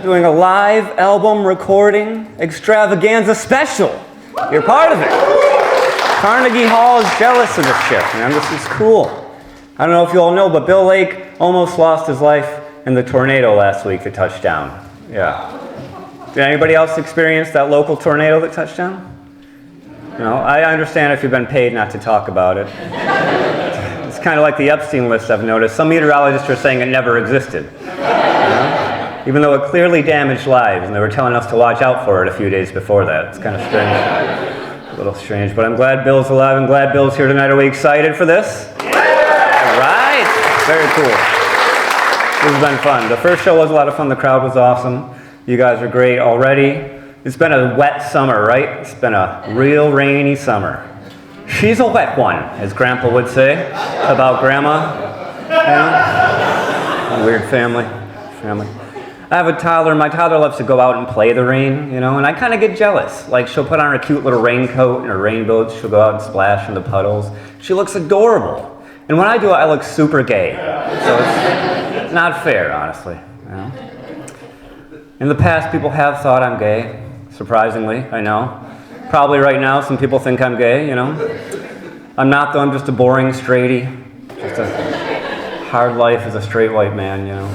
doing a live album recording extravaganza special. You're part of it. Carnegie Hall is jealous of this shit, man. This is cool. I don't know if you all know, but Bill Lake almost lost his life in the tornado last week that touched down. Yeah. Did anybody else experience that local tornado that touched down? No, I understand if you've been paid not to talk about it. It's kind of like the Epstein list I've noticed. Some meteorologists are saying it never existed. You know? Even though it clearly damaged lives, and they were telling us to watch out for it a few days before that. It's kind of strange. A little strange, but I'm glad Bill's alive. I'm glad Bill's here tonight. Are we excited for this? Yeah! All right. Very cool. This has been fun. The first show was a lot of fun. The crowd was awesome. You guys are great already. It's been a wet summer, right? It's been a real rainy summer. She's a wet one, as Grandpa would say about Grandma. You know? A weird family. I have a toddler. My toddler loves to go out and play the rain, you know, and I kind of get jealous. Like, she'll put on her cute little raincoat and her rainbows. She'll go out and splash in the puddles. She looks adorable. And when I do it, I look super gay. So it's not fair, honestly. You know? In the past, people have thought I'm gay. Surprisingly, I know. Probably right now, some people think I'm gay, you know. I'm not, though. I'm just a boring straighty. Just a hard life as a straight white man, you know.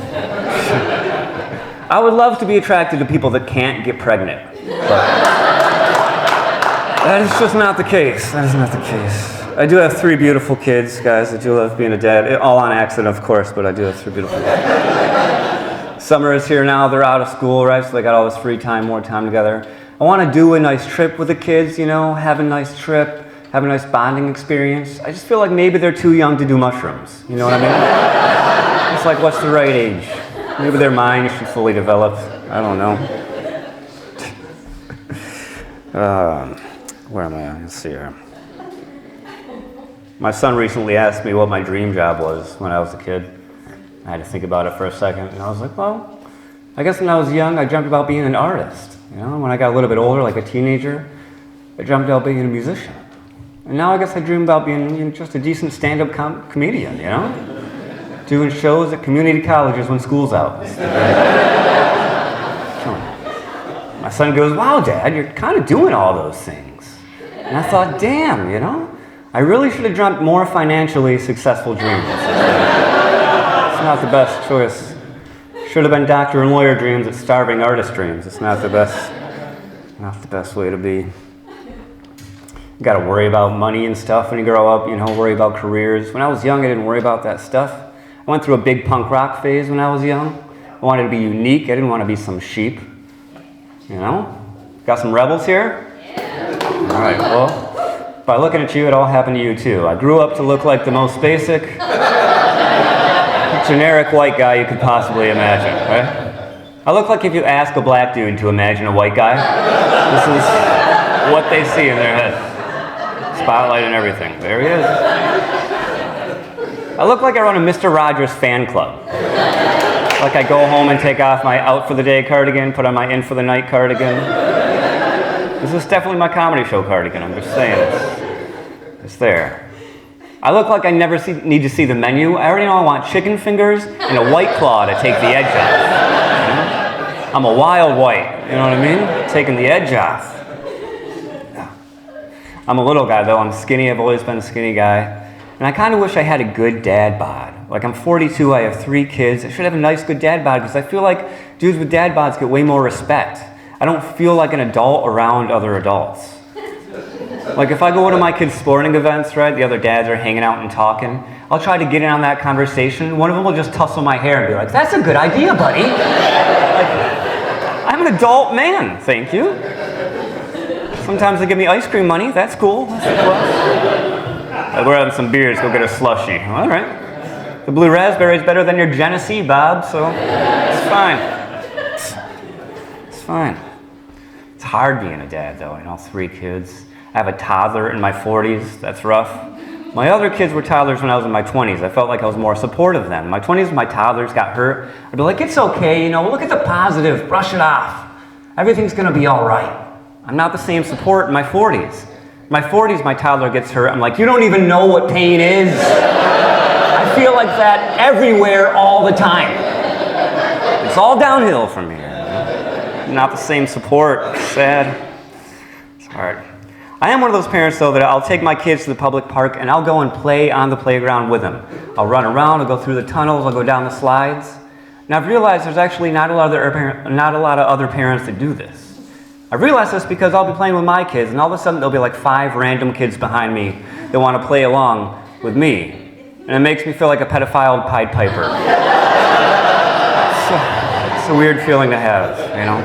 I would love to be attracted to people that can't get pregnant, but that is just not the case. That is not the case. I do have 3 beautiful kids, guys. I do love being a dad. All on accident, of course, but I do have 3 beautiful kids. Summer is here now. They're out of school, right? So they got all this free time, more time together. I want to do a nice trip with the kids, you know, have a nice trip, have a nice bonding experience. I just feel like maybe they're too young to do mushrooms. You know what I mean? It's like, what's the right age? Maybe their mind should fully develop. I don't know. Where am I? Let's see here. My son recently asked me what my dream job was when I was a kid. I had to think about it for a second, and I was like, well, I guess when I was young, I dreamt about being an artist. You know, when I got a little bit older, like a teenager, I dreamt about being a musician. And now I guess I dream about being just a decent stand-up comedian, you know? Doing shows at community colleges when school's out. My son goes, wow, Dad, you're kind of doing all those things. And I thought, damn, you know? I really should have dreamt more financially successful dreams. It's not the best choice. Should have been doctor and lawyer dreams at starving artist dreams. It's not the best way to be. You got to worry about money and stuff when you grow up, you know, worry about careers. When I was young, I didn't worry about that stuff. I went through a big punk rock phase when I was young. I wanted to be unique. I didn't want to be some sheep. You know? Got some rebels here? Yeah. All right, well, by looking at you, it all happened to you too. I grew up to look like the most basic, generic white guy you could possibly imagine, right? I look like if you ask a black dude to imagine a white guy, this is what they see in their head. Spotlight and everything. There he is. I look like I run a Mr. Rogers fan club. Like I go home and take off my out for the day cardigan, put on my in for the night cardigan. This is definitely my comedy show cardigan, I'm just saying. It's there. I look like I never need to see the menu. I already know I want chicken fingers and a White Claw to take the edge off. You know? I'm a wild white, you know what I mean? Taking the edge off. I'm a little guy though, I'm skinny, I've always been a skinny guy. And I kind of wish I had a good dad bod. Like I'm 42, I have 3 kids. I should have a nice good dad bod because I feel like dudes with dad bods get way more respect. I don't feel like an adult around other adults. Like if I go to my kids' sporting events, right, the other dads are hanging out and talking, I'll try to get in on that conversation. One of them will just tussle my hair and be like, that's a good idea, buddy. Like, I'm an adult man, thank you. Sometimes they give me ice cream money, that's cool. We're having some beers, go get a slushie. All right. The blue raspberry's better than your Genesee, Bob, so it's fine. It's fine. It's hard being a dad, though, you know, 3 kids. I have a toddler in my 40s. That's rough. My other kids were toddlers when I was in my 20s. I felt like I was more supportive then. In my 20s, my toddlers got hurt. I'd be like, it's okay, you know, look at the positive, brush it off. Everything's going to be all right. I'm not the same support in my 40s. In my 40s, my toddler gets hurt. I'm like, you don't even know what pain is. I feel like that everywhere all the time. It's all downhill from here. not the same support. Sad. It's hard. I am one of those parents, though, that I'll take my kids to the public park and I'll go and play on the playground with them. I'll run around, I'll go through the tunnels, I'll go down the slides. And I've realized there's actually not a lot of other parents that do this. I've realized this because I'll be playing with my kids, and all of a sudden there'll be like 5 random kids behind me that want to play along with me. And it makes me feel like a pedophile Pied Piper. It's a weird feeling to have, you know?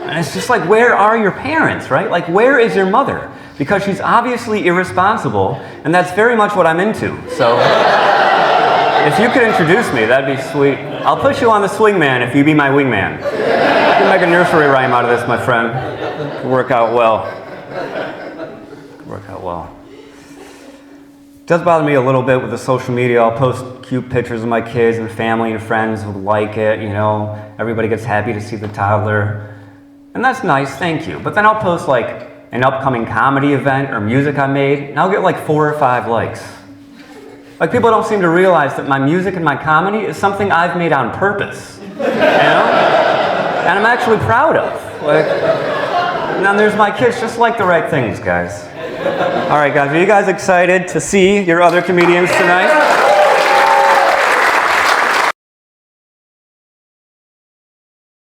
And it's just like, where are your parents, right? Like, where is your mother? Because she's obviously irresponsible, and that's very much what I'm into. So, if you could introduce me, that'd be sweet. I'll put you on the swing man if you be my wingman. You can make a nursery rhyme out of this, my friend. It'll work out well. It does bother me a little bit with the social media. I'll post cute pictures of my kids and family and friends who like it, you know. Everybody gets happy to see the toddler. And that's nice, thank you. But then I'll post like an upcoming comedy event or music I made, and I'll get like 4 or 5 likes. Like, people don't seem to realize that my music and my comedy is something I've made on purpose, you know? And I'm actually proud of. Like, and then there's my kids, just like the right things, guys. All right, guys, are you guys excited to see your other comedians tonight?